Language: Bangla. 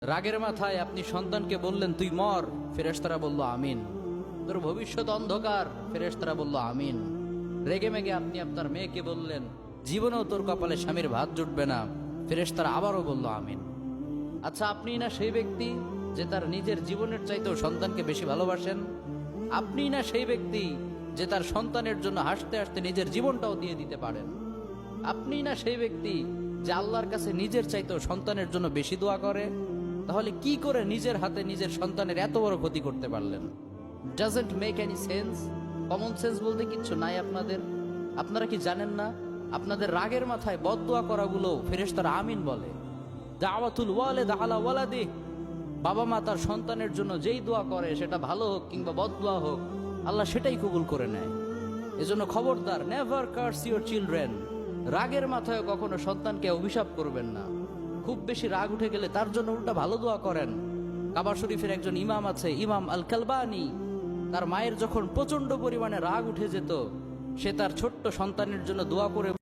রাগের মাথায় আপনি সন্তানকে বললেন তুই মর, ফেরেশতারা বলল আমিন। তোর ভবিষ্যৎ অন্ধকার, ফেরেশতারা বলল আমিন। রেগে মেগে আপনি আপনার মেয়েকে বললেন জীবনেও তোর কপালে স্বামীর ভাত জুটবে না, ফেরেশতারা আবারও বলল আমিন। আচ্ছা, আপনি না সেই ব্যক্তি যে তার নিজের জীবনের চাইতেও সন্তানকে বেশি ভালোবাসেন? আপনি না সেই ব্যক্তি যে তার সন্তানের জন্য হাসতে হাসতে নিজের জীবনটাও দিয়ে দিতে পারেন? আপনি না সেই ব্যক্তি যে আল্লাহর কাছে নিজের চাইতেও সন্তানের জন্য বেশি দোয়া করে? তাহলে কি করে নিজের হাতে নিজের সন্তানের এত বড় ক্ষতি করতে পারলেন? Doesn't make any sense. Common sense বলতে কিচ্ছু নাই আপনাদের? আপনারা কি জানেন না আপনাদের রাগের মাথায় বদদোয়া করাগুলো ফেরেশতারা আমিন বলে? দাওয়াতুল ওয়ালিদ আলা ওয়ালাদি, বাবা মা তার সন্তানের জন্য যেই দোয়া করে সেটা ভালো হোক কিংবা বদদোয়া হোক, আল্লাহ সেটাই কবুল করে নেয়। এজন্য খবরদার, নেভার কার্স ইউর চিলড্রেন। রাগের মাথায় কখনো সন্তানকে অভিশাপ করবেন না। খুব বেশি রাগ উঠে গেলে তার জন্য উল্টা ভালো দোয়া করেন। কাবা শরীফের একজন ইমাম আছে, ইমাম আল কালবানি। তার মায়ের যখন প্রচন্ড পরিমাণে রাগ উঠে যেত, সে তার ছোট্ট সন্তানের জন্য দোয়া করে